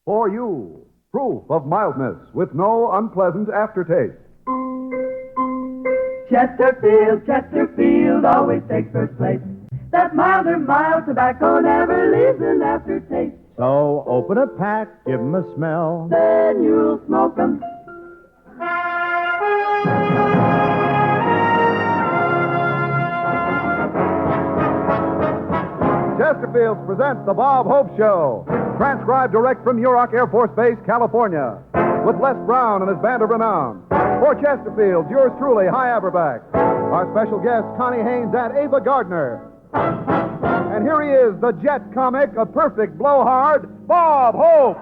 For you, proof of mildness with no unpleasant aftertaste. Chesterfield always takes first place. That milder, mild tobacco never leaves an aftertaste. So open a pack, give 'em a smell. Then you'll smoke 'em. Chesterfields presents The Bob Hope Show, transcribed direct from Muroc Air Force Base, California, with Les Brown and his band of renown. For Chesterfields, yours truly, High Aberback. Our special guests, Connie Haines and Ava Gardner. And here he is, the jet comic, a perfect blowhard, Bob Hope.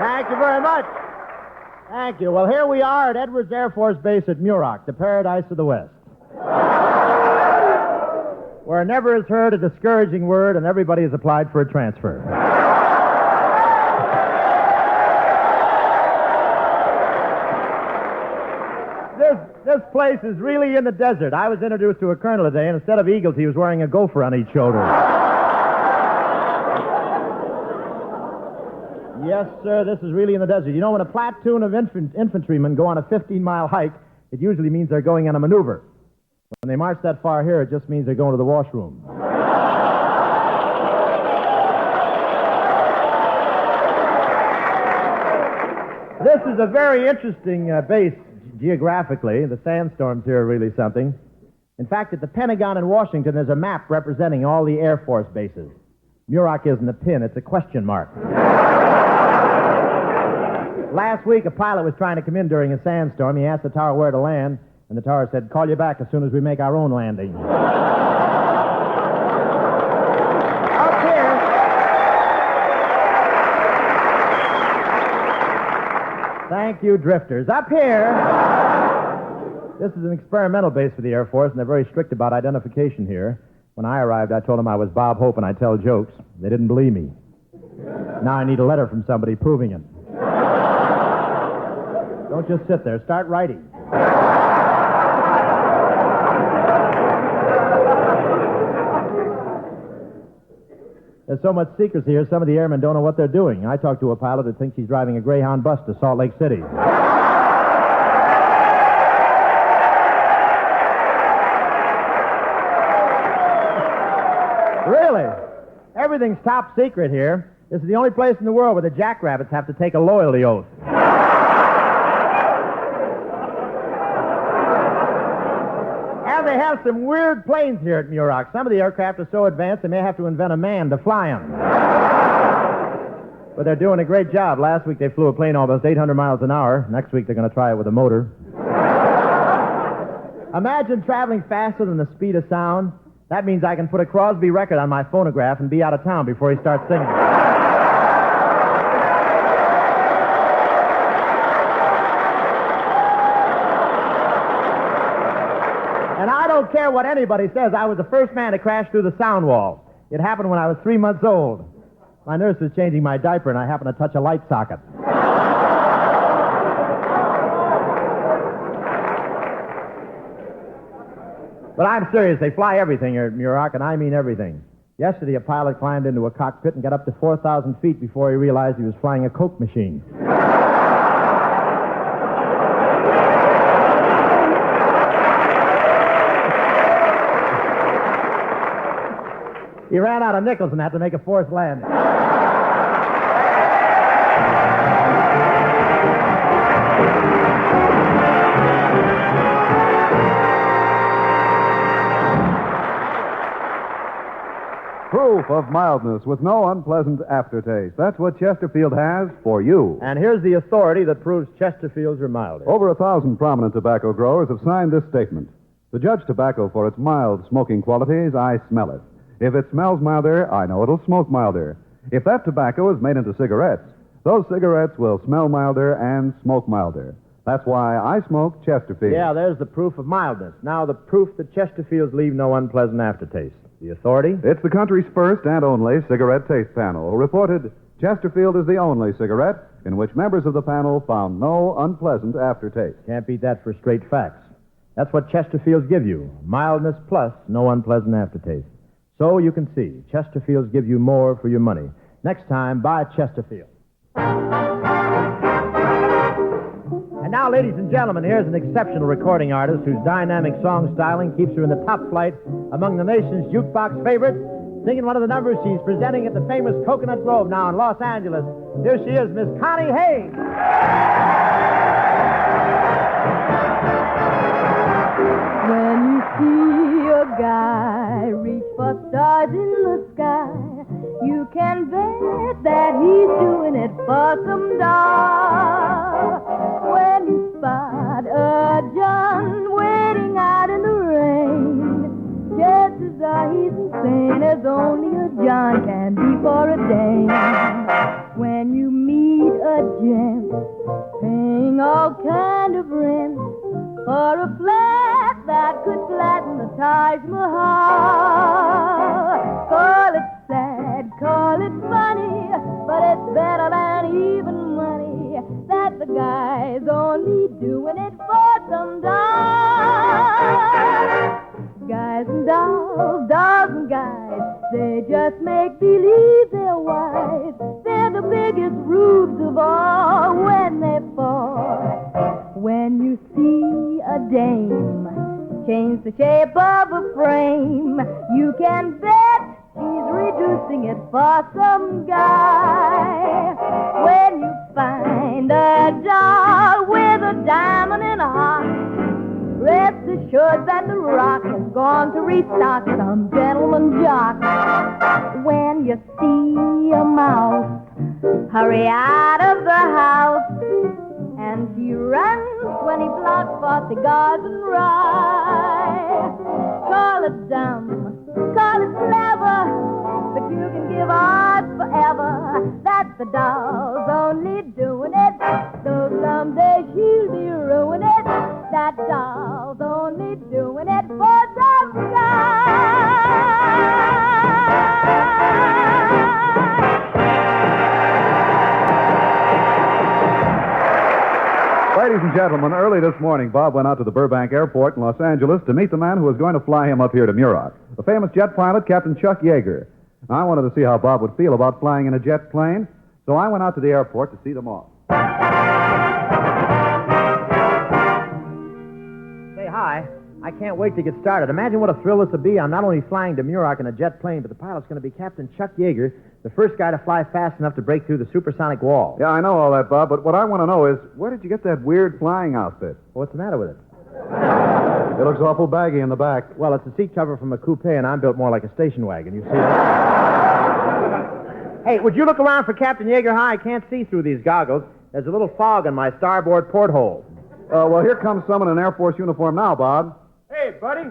Thank you very much. Thank you. Well, here we are at Edwards Air Force Base at Muroc, the paradise of the West, where never is heard a discouraging word and everybody has applied for a transfer. This place is really in the desert. I was introduced to a colonel today, and instead of eagles, he was wearing a gopher on each shoulder. Yes, sir, this is really in the desert. You know, when a platoon of infantrymen go on a 15-mile hike, it usually means they're going on a maneuver. When they march that far here, it just means they're going to the washroom. This is a very interesting base geographically. The sandstorms here are really something. In fact, at the Pentagon in Washington, there's a map representing all the Air Force bases. Muroc isn't a pin, it's a question mark. Last week, a pilot was trying to come in during a sandstorm. He asked the tower where to land, and the tower said, "Call you back as soon as we make our own landing." Up here... Thank you, drifters. Up here... This is an experimental base for the Air Force, and they're very strict about identification here. When I arrived, I told them I was Bob Hope and I tell jokes. They didn't believe me. Now I need a letter from somebody proving it. Don't just sit there. Start writing. There's so much secrecy here, some of the airmen don't know what they're doing. I talked to a pilot that thinks he's driving a Greyhound bus to Salt Lake City. Really? Everything's top secret here. This is the only place in the world where the jackrabbits have to take a loyalty oath. And they have some weird planes here at Muroc. Some of the aircraft are so advanced they may have to invent a man to fly them. But they're doing a great job. Last week they flew a plane almost 800 miles an hour. Next week they're going to try it with a motor. Imagine traveling faster than the speed of sound. That means I can put a Crosby record on my phonograph and be out of town before he starts singing. And I don't care what anybody says. I was the first man to crash through the sound wall. It happened when I was 3 months old. My nurse was changing my diaper, and I happened to touch a light socket. But I'm serious. They fly everything here at Muroc, and I mean everything. Yesterday, a pilot climbed into a cockpit and got up to 4,000 feet before he realized he was flying a Coke machine. He ran out of nickels and had to make a forced landing. Proof of mildness with no unpleasant aftertaste. That's what Chesterfield has for you. And here's the authority that proves Chesterfields are milder. Over 1,000 prominent tobacco growers have signed this statement. To judge tobacco for its mild smoking qualities, I smell it. If it smells milder, I know it'll smoke milder. If that tobacco is made into cigarettes, those cigarettes will smell milder and smoke milder. That's why I smoke Chesterfield. Yeah, there's the proof of mildness. Now the proof that Chesterfields leave no unpleasant aftertaste. The authority? It's the country's first and only cigarette taste panel, reported Chesterfield is the only cigarette in which members of the panel found no unpleasant aftertaste. Can't beat that for straight facts. That's what Chesterfields give you. Mildness plus no unpleasant aftertaste. So you can see, Chesterfields give you more for your money. Next time, buy Chesterfield. And now, ladies and gentlemen, here's an exceptional recording artist whose dynamic song styling keeps her in the top flight among the nation's jukebox favorites, singing one of the numbers she's presenting at the famous Coconut Grove now in Los Angeles. Here she is, Miss Connie Haines. When you see a guy reach for stars in the sky, you can bet that he's doing it for some doll. When you spot a John waiting out in the rain, chances are he's insane as only a John can be for a dame. When you meet a gent paying all kind of rent for a flat that could flatten the Taj Mahal, call it sad, call it funny, but it's better than even money that the guy's only doing it for some dollars. Guys and dolls, dolls and guys, they just make believe they're wise. They're the biggest rubes of all when they fall. When you see a dame change the shape of a frame, you can bet she's reducing it for some guy. When you find a doll with a diamond in her heart, rest assured that the rock has gone to restock some gentleman jock. When you see a mouse hurry out of the house, and she runs when he blocks for cigars and rye, call it dumb, call it clever, but you can give art forever. That's the doll's only doing it, though someday she'll be ruining it. That doll's only doing it for some guy. Ladies and gentlemen, early this morning, Bob went out to the Burbank Airport in Los Angeles to meet the man who was going to fly him up here to Muroc, the famous jet pilot, Captain Chuck Yeager. Now, I wanted to see how Bob would feel about flying in a jet plane, so I went out to the airport to see them off. Say hi. I can't wait to get started. Imagine what a thrill this would be. I'm not only flying to Muroc in a jet plane, but the pilot's going to be Captain Chuck Yeager, the first guy to fly fast enough to break through the supersonic wall. Yeah, I know all that, Bob, but what I want to know is, where did you get that weird flying outfit? What's the matter with it? It looks awful baggy in the back. Well, it's a seat cover from a coupe, and I'm built more like a station wagon. You see? Hey, would you look around for Captain Yeager? Hi, I can't see through these goggles. There's a little fog on my starboard porthole. Well, here comes someone in an Air Force uniform now, Bob. Hey, buddy,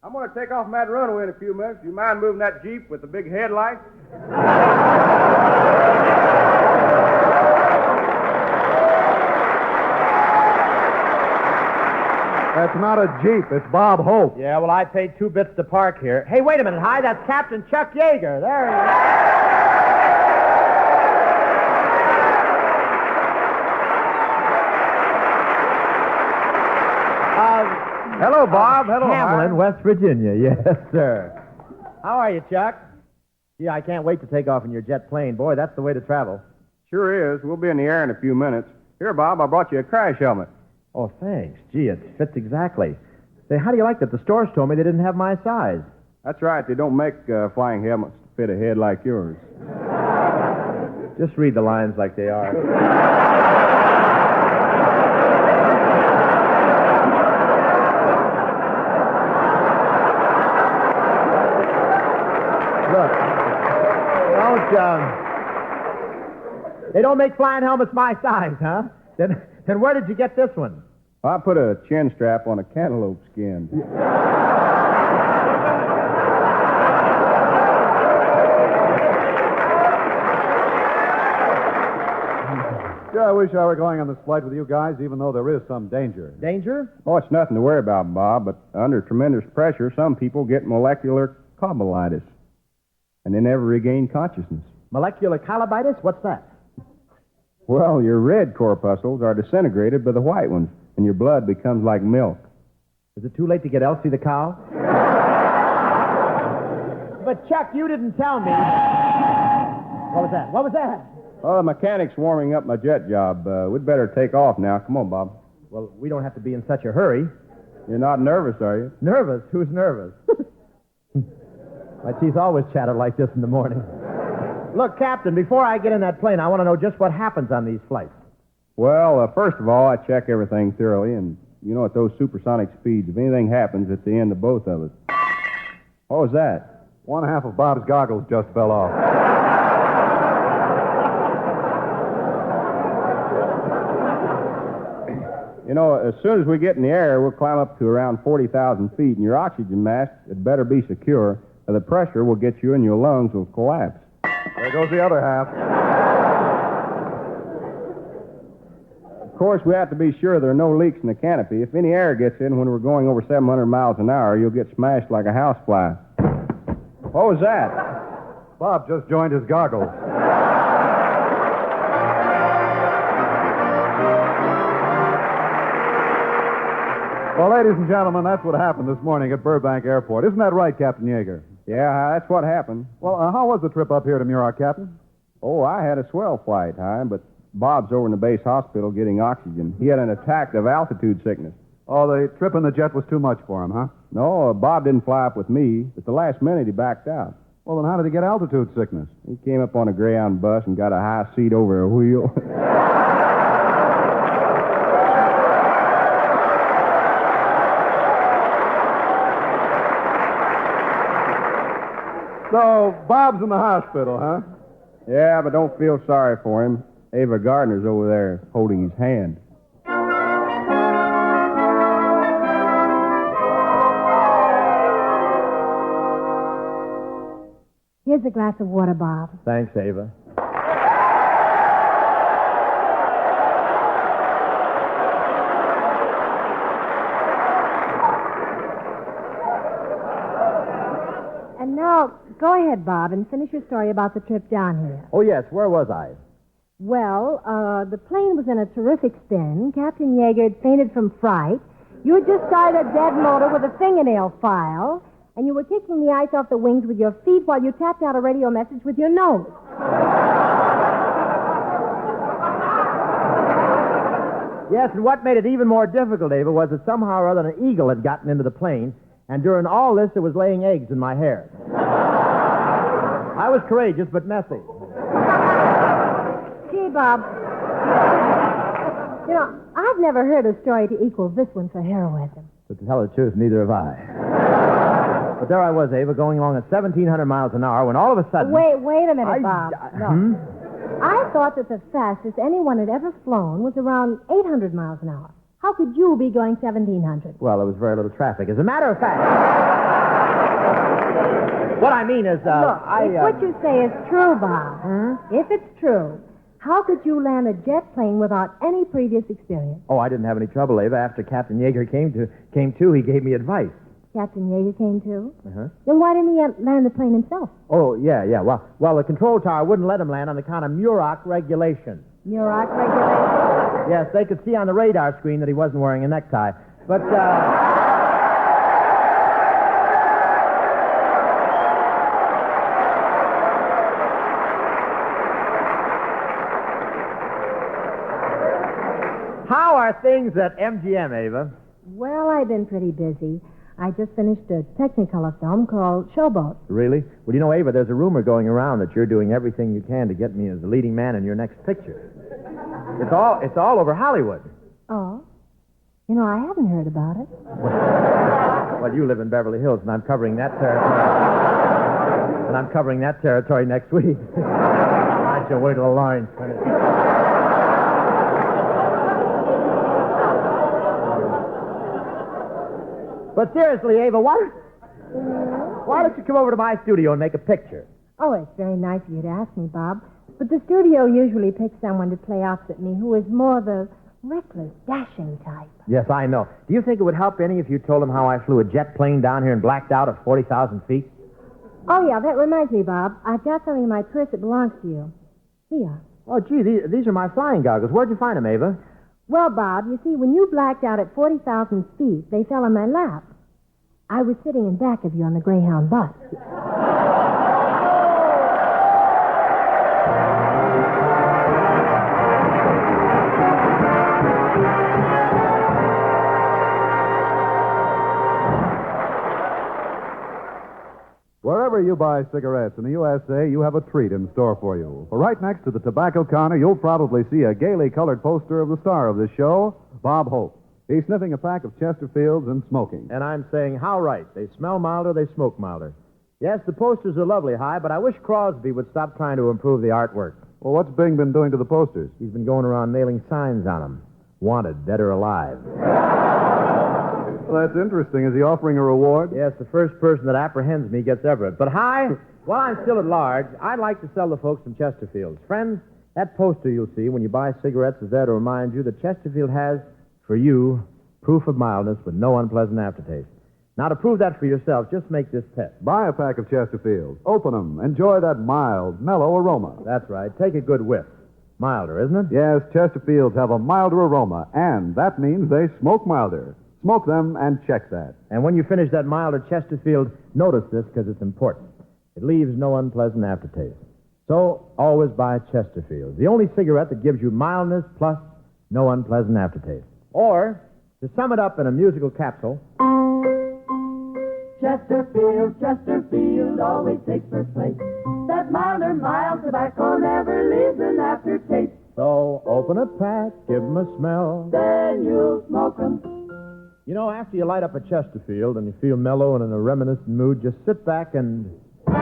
I'm going to take off from that runway in a few minutes. Do you mind moving that Jeep with the big headlights? That's not a Jeep. It's Bob Hope. Yeah, well, I paid 2 bits to park here. Hey, wait a minute. Hi, that's Captain Chuck Yeager. There he is. Hello, Bob. Hello, Hamlin, Howard. West Virginia. Yes, sir. How are you, Chuck? Yeah, I can't wait to take off in your jet plane. Boy, that's the way to travel. Sure is. We'll be in the air in a few minutes. Here, Bob, I brought you a crash helmet. Oh, thanks. Gee, it fits exactly. Say, how do you like that? The stores told me they didn't have my size. That's right. They don't make flying helmets to fit a head like yours. Just read the lines like they are. Look, they don't make flying helmets my size, huh? Then where did you get this one? I put a chin strap on a cantaloupe skin. Yeah, I wish I were going on this flight with you guys, even though there is some danger. Danger? Oh, it's nothing to worry about, Bob, but under tremendous pressure, some people get molecular cobalitis, and they never regain consciousness. Molecular colibitis? What's that? Well, your red corpuscles are disintegrated by the white ones, and your blood becomes like milk. Is it too late to get Elsie the cow? But, Chuck, you didn't tell me. What was that? Oh, the mechanic's warming up my jet job. We'd better take off now. Come on, Bob. Well, we don't have to be in such a hurry. You're not nervous, are you? Nervous? Who's nervous? My teeth always chatter like this in the morning. Look, Captain, before I get in that plane, I want to know just what happens on these flights. Well, first of all, I check everything thoroughly, and you know, at those supersonic speeds, if anything happens, it's the end of both of us. What was that? One half of Bob's goggles just fell off. You know, as soon as we get in the air, we'll climb up to around 40,000 feet, and your oxygen mask had better be secure, or the pressure will get you and your lungs will collapse. There goes the other half. Of course, we have to be sure there are no leaks in the canopy. If any air gets in when we're going over 700 miles an hour, you'll get smashed like a housefly. What was that? Bob just joined his goggles. Well, ladies and gentlemen, that's what happened this morning at Burbank Airport. Isn't that right, Captain Yeager? Yeah, that's what happened. Well, how was the trip up here to Muroc, Captain? Oh, I had a swell flight, but Bob's over in the base hospital getting oxygen. He had an attack of altitude sickness. Oh, the trip in the jet was too much for him, huh? No, Bob didn't fly up with me. At the last minute, he backed out. Well, then how did he get altitude sickness? He came up on a Greyhound bus and got a high seat over a wheel. So, Bob's in the hospital, huh? Yeah, but don't feel sorry for him. Ava Gardner's over there holding his hand. Here's a glass of water, Bob. Thanks, Ava. And now, go ahead, Bob, and finish your story about the trip down here. Oh, yes, where was I? Well, the plane was in a terrific spin. Captain Yeager had fainted from fright. You had just started a dead motor with a fingernail file, and you were kicking the ice off the wings with your feet while you tapped out a radio message with your nose. Yes, and what made it even more difficult, Ava, was that somehow or other an eagle had gotten into the plane, and during all this it was laying eggs in my hair. I was courageous, but messy. Gee, Bob. You know, I've never heard a story to equal this one for heroism. But to tell the truth, neither have I. But there I was, Ava, going along at 1,700 miles an hour, when all of a sudden... Wait a minute, Bob. No. I thought that the fastest anyone had ever flown was around 800 miles an hour. How could you be going 1,700? Well, there was very little traffic. As a matter of fact... What I mean is, Look, if what you say is true, Bob, if it's true, how could you land a jet plane without any previous experience? Oh, I didn't have any trouble, Ava. After Captain Yeager came to, he gave me advice. Captain Yeager came too? Uh-huh. Then why didn't he land the plane himself? Oh, yeah. Well, the control tower wouldn't let him land on account of Muroc regulations. Muroc regulations? Yes, they could see on the radar screen that he wasn't wearing a necktie. But, how are things at MGM, Ava? Well, I've been pretty busy. I just finished a Technicolor film called Showboat. Really? Well, you know, Ava, there's a rumor going around that you're doing everything you can to get me as the leading man in your next picture. It's all over Hollywood. Oh? You know, I haven't heard about it. Well, you live in Beverly Hills, and I'm covering that territory. And I'm covering that territory next week. I shall wait till the line's finished. But seriously, Ava, why don't you come over to my studio and make a picture? Oh, it's very nice of you to ask me, Bob. But the studio usually picks someone to play opposite me who is more the reckless, dashing type. Yes, I know. Do you think it would help any if you told them how I flew a jet plane down here and blacked out at 40,000 feet? Oh, yeah, that reminds me, Bob. I've got something in my purse that belongs to you. Here. Oh, gee, these are my flying goggles. Where'd you find them, Ava? Well, Bob, you see, when you blacked out at 40,000 feet, they fell on my lap. I was sitting in back of you on the Greyhound bus. Wherever you buy cigarettes in the USA, you have a treat in store for you. For right next to the tobacco counter, you'll probably see a gaily colored poster of the star of this show, Bob Hope. He's sniffing a pack of Chesterfields and smoking. And I'm saying, how right. They smell milder, they smoke milder. Yes, the posters are lovely high, but I wish Crosby would stop trying to improve the artwork. Well, what's Bing been doing to the posters? He's been going around nailing signs on them. Wanted, dead or alive. Well, that's interesting. Is he offering a reward? Yes, the first person that apprehends me gets Everett. But hi, while I'm still at large, I'd like to sell the folks some Chesterfields. Friends, that poster you'll see when you buy cigarettes is there to remind you that Chesterfield has, for you, proof of mildness with no unpleasant aftertaste. Now, to prove that for yourself, just make this test. Buy a pack of Chesterfields. Open them. Enjoy that mild, mellow aroma. That's right. Take a good whiff. Milder, isn't it? Yes, Chesterfields have a milder aroma, and that means they smoke milder. Smoke them and check that. And when you finish that milder Chesterfield, notice this because it's important. It leaves no unpleasant aftertaste. So, always buy Chesterfield, the only cigarette that gives you mildness plus no unpleasant aftertaste. Or, to sum it up in a musical capsule... Chesterfield, Chesterfield always takes first place. That milder, mild tobacco never leaves an aftertaste. So, open a pack, give 'em a smell. Then you'll smoke 'em. You know, after you light up a Chesterfield and you feel mellow and in a reminiscent mood, just sit back and... Get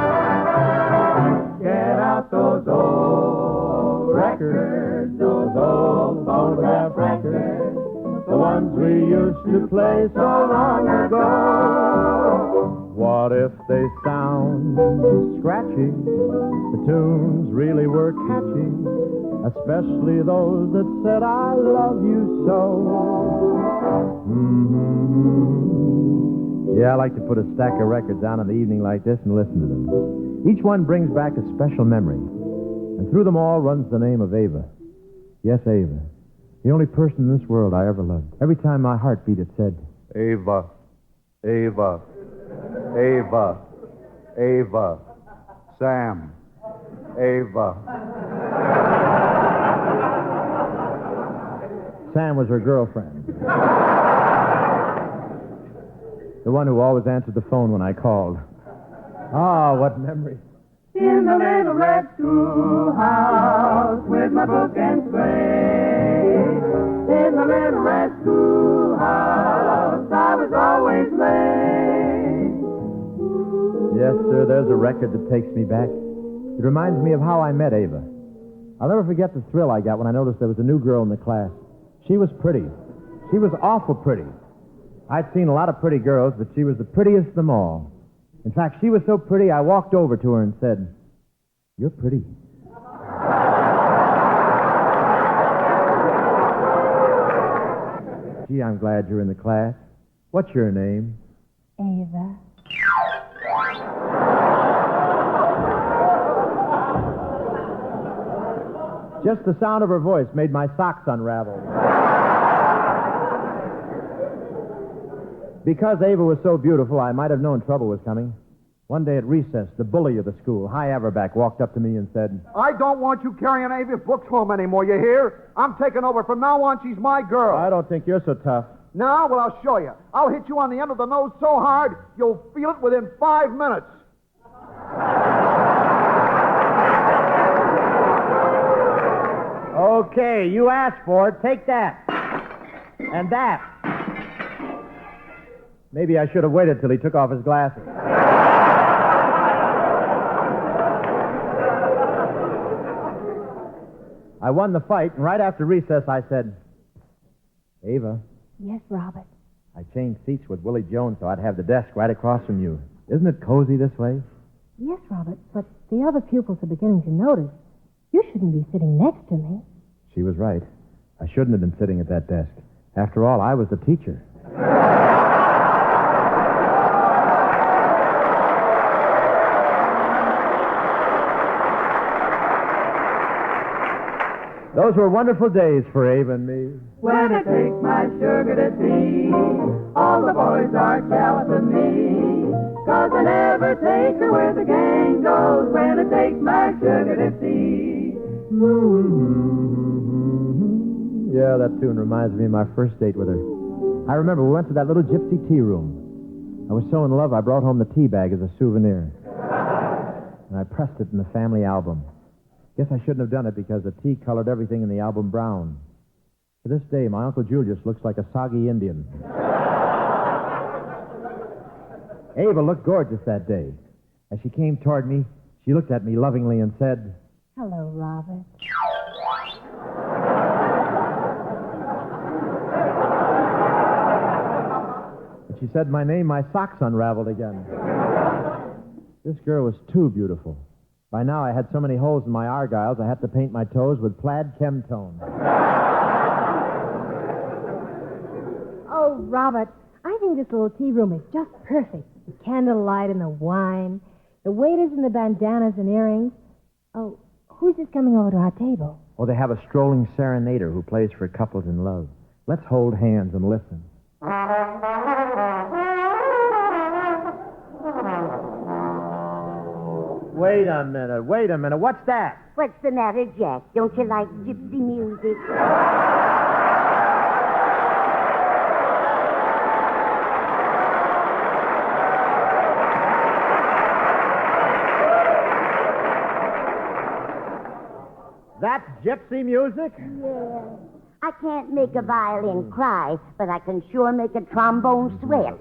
out those old records, those old phonograph records, the ones we used to play so long ago. What if they sound scratchy? The tunes really were catchy, especially those that said, I love you so. Mm-hmm. Yeah, I like to put a stack of records on in the evening like this and listen to them. Each one brings back a special memory. And through them all runs the name of Ava. Yes, Ava. The only person in this world I ever loved. Every time my heart beat, it said, Ava, Ava, Ava, Ava, Sam, Ava. Sam was her girlfriend. The one who always answered the phone when I called. Ah, what memories. In the little red schoolhouse with my book and slate. In the little red schoolhouse, I was always late. Yes, sir, there's a record that takes me back. It reminds me of how I met Ava. I'll never forget the thrill I got when I noticed there was a new girl in the class. She was pretty. She was awful pretty. I'd seen a lot of pretty girls, but she was the prettiest of them all. In fact, she was so pretty, I walked over to her and said, You're pretty. Gee, I'm glad you're in the class. What's your name? Ava. Just the sound of her voice made my socks unravel. Because Ava was so beautiful, I might have known trouble was coming. One day at recess, the bully of the school, High Averback, walked up to me and said, I don't want you carrying Ava's books home anymore, you hear? I'm taking over. From now on, she's my girl. I don't think you're so tough. Now, well, I'll show you. I'll hit you on the end of the nose so hard, you'll feel it within 5 minutes. Okay, you asked for it. Take that. And that. Maybe I should have waited till he took off his glasses. I won the fight, and right after recess, I said, Ava, Yes, Robert. I changed seats with Willie Jones so I'd have the desk right across from you. Isn't it cozy this way? Yes, Robert, but the other pupils are beginning to notice. You shouldn't be sitting next to me. She was right. I shouldn't have been sitting at that desk. After all, I was the teacher. Those were wonderful days for Ava and me. When I take my sugar to tea, all the boys are jealous of me. 'Cause I never take her where the gang goes when I take my sugar to tea. Yeah, that tune reminds me of my first date with her. I remember we went to that little gypsy tea room. I was so in love, I brought home the tea bag as a souvenir. And I pressed it in the family album. Guess I shouldn't have done it because the tea colored everything in the album brown. To this day, my Uncle Julius looks like a soggy Indian. Ava looked gorgeous that day. As she came toward me, she looked at me lovingly and said, Hello, Robert. When she said my name, my socks unraveled again. This girl was too beautiful. By now, I had so many holes in my argyles, I had to paint my toes with plaid chemtone. Oh, Robert, I think this little tea room is just perfect. The candlelight and the wine, the waiters and the bandanas and earrings. Oh, who's this coming over to our table? Oh, they have a strolling serenader who plays for couples in love. Let's hold hands and listen. Wait a minute. What's that? What's the matter, Jack? Don't you like gypsy music? That's gypsy music? Yeah. I can't make a violin cry, but I can sure make a trombone sweat.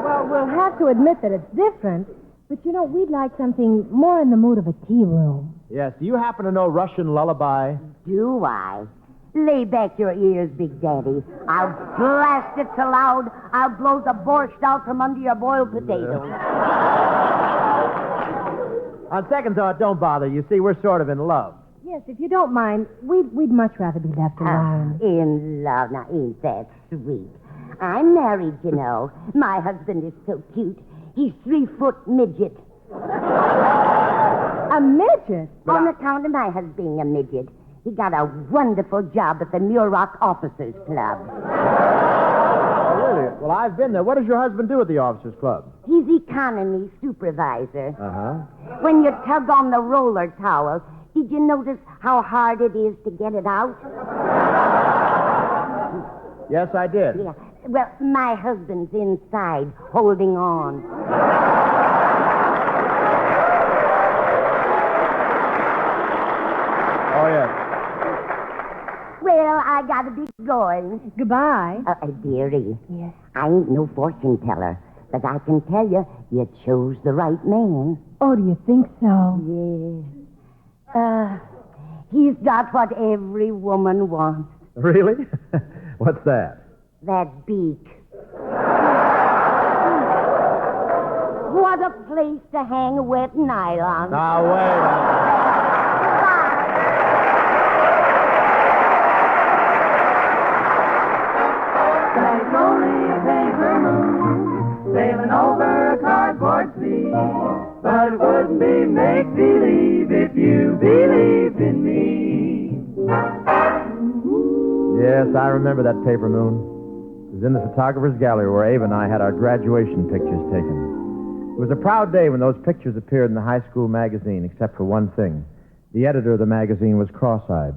Well, we'll have to admit that it's different, but we'd like something more in the mood of a tea room. Yes. Do you happen to know Russian lullaby? Do I? Lay back your ears, Big Daddy. I'll blast it so loud, I'll blow the borscht out from under your boiled potatoes. On second thought, don't bother. You see, we're sort of in love. Yes, if you don't mind, we'd much rather be left alone. In love. Now, ain't that sweet? I'm married, you know. My husband is so cute. He's 3-foot midget. A midget? On account of my husband being a midget, he got a wonderful job at the Muroc Officers Club. Oh, really? Well, I've been there. What does your husband do at the Officers Club? He's economy supervisor. Uh-huh. When you tug on the roller towel, did you notice how hard it is to get it out? Yes, I did. Yeah. Well, my husband's inside, holding on. Oh, yes. Well, I gotta be going. Goodbye. Dearie. Yes. I ain't no fortune teller, but I can tell you, you chose the right man. Oh, do you think so? Yeah. He's got what every woman wants. Really? What's that? That beak. What a place to hang a wet nylon. Now, wait a There's only a paper moon sailing over a cardboard sea. But it wouldn't be make-believe if you believed in me. Yes, I remember that paper moon. It was in the photographer's gallery where Ava and I had our graduation pictures taken. It was a proud day when those pictures appeared in the high school magazine, except for one thing. The editor of the magazine was cross-eyed.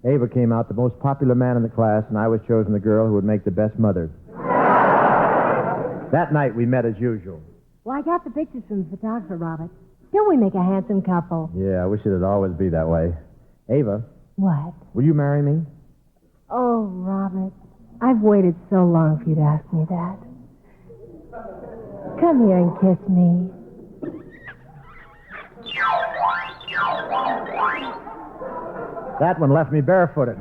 Ava came out the most popular man in the class, and I was chosen the girl who would make the best mother. That night, we met as usual. Well, I got the pictures from the photographer, Robert. Don't we make a handsome couple? Yeah, I wish it'd always be that way. Ava, What? will you marry me? Oh, Robert, I've waited so long for you to ask me that. Come here and kiss me. That one left me barefooted.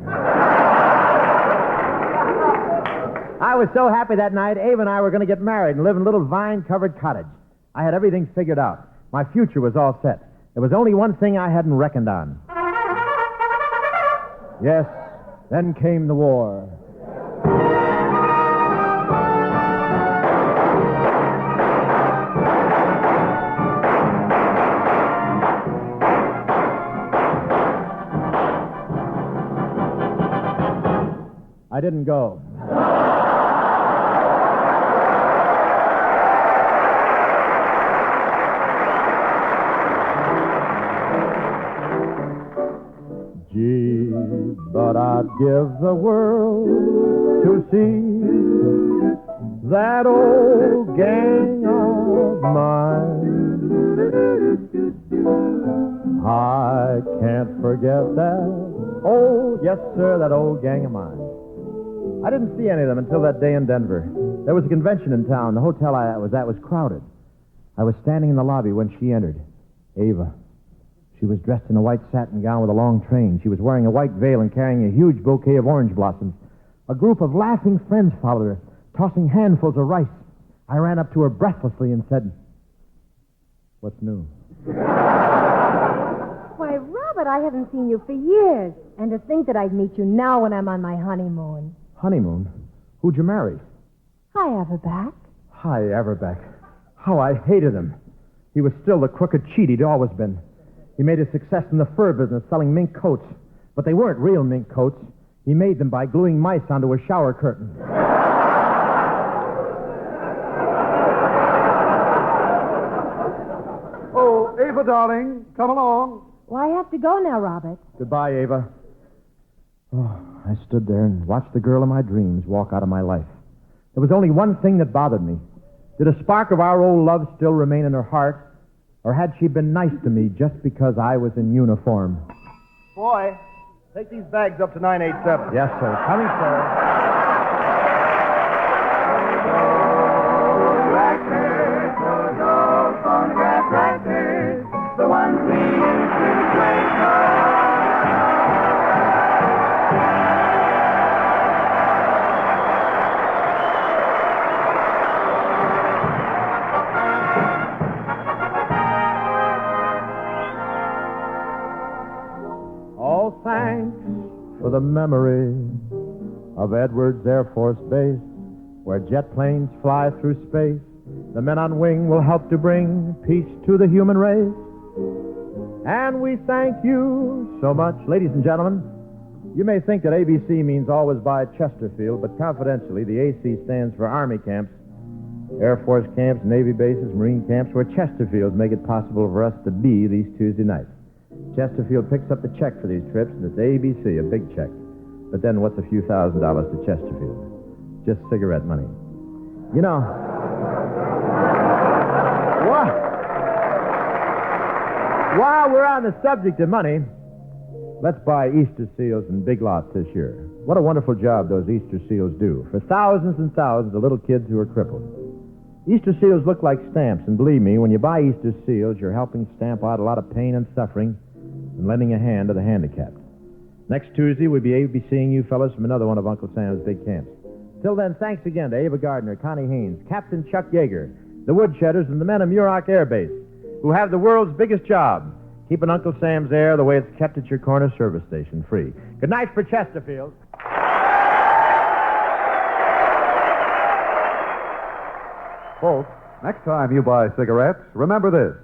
I was so happy that night, Ava and I were going to get married and live in a little vine-covered cottage. I had everything figured out. My future was all set. There was only one thing I hadn't reckoned on. Yes, then came the war. I didn't go. Gee, but I'd give the world to see that old gang of mine. I can't forget that. Oh, yes, sir, that old gang of mine. I didn't see any of them until that day in Denver. There was a convention in town. The hotel I was at was crowded. I was standing in the lobby when she entered. Ava. She was dressed in a white satin gown with a long train. She was wearing a white veil and carrying a huge bouquet of orange blossoms. A group of laughing friends followed her, tossing handfuls of rice. I ran up to her breathlessly and said, "What's new?" Why, Robert, I haven't seen you for years. And to think that I'd meet you now when I'm on my honeymoon. Honeymoon? Who'd you marry? Hi, Everback. Hi, Everbeck. How I hated him. He was still the crooked cheat he'd always been. He made a success in the fur business selling mink coats. But they weren't real mink coats. He made them by gluing mice onto a shower curtain. Oh, Ava, darling, come along. Well, I have to go now, Robert. Goodbye, Ava. Oh, I stood there and watched the girl of my dreams walk out of my life. There was only one thing that bothered me. Did a spark of our old love still remain in her heart? Or had she been nice to me just because I was in uniform? Boy, take these bags up to 987. Yes, sir. Coming, sir. The ones we used to play. All thanks for the memory of Edwards Air Force Base, where jet planes fly through space. The men on wing will help to bring peace to the human race. And we thank you so much. Ladies and gentlemen, you may think that ABC means always by Chesterfield, but confidentially, the AC stands for Army camps, Air Force camps, Navy bases, Marine camps, where Chesterfields make it possible for us to be these Tuesday nights. Chesterfield picks up the check for these trips, and it's ABC, a big check. But then what's a few $1,000s to Chesterfield? Just cigarette money. You know... While we're on the subject of money, let's buy Easter seals in big lots this year. What a wonderful job those Easter seals do for thousands and thousands of little kids who are crippled. Easter seals look like stamps, and believe me, when you buy Easter seals, you're helping stamp out a lot of pain and suffering and lending a hand to the handicapped. Next Tuesday, we'll be seeing you fellas from another one of Uncle Sam's big camps. Till then, thanks again to Ava Gardner, Connie Haines, Captain Chuck Yeager, the Woodshedders, and the men of Muroc Air Base, who have the world's biggest job, keeping Uncle Sam's air the way it's kept at your corner service station, free. Good night for Chesterfield. Folks, next time you buy cigarettes, remember this.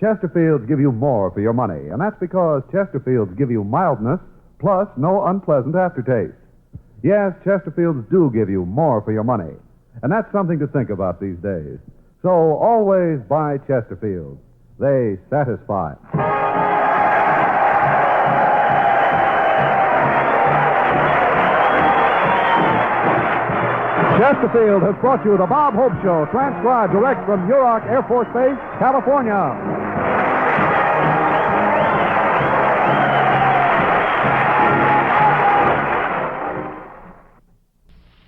Chesterfields give you more for your money, and that's because Chesterfields give you mildness plus no unpleasant aftertaste. Yes, Chesterfields do give you more for your money, and that's something to think about these days. So always buy Chesterfields. They satisfy. Chesterfield has brought you the Bob Hope Show, transcribed direct from Muroc Air Force Base, California.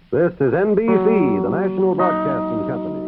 This is NBC, the National Broadcasting Company.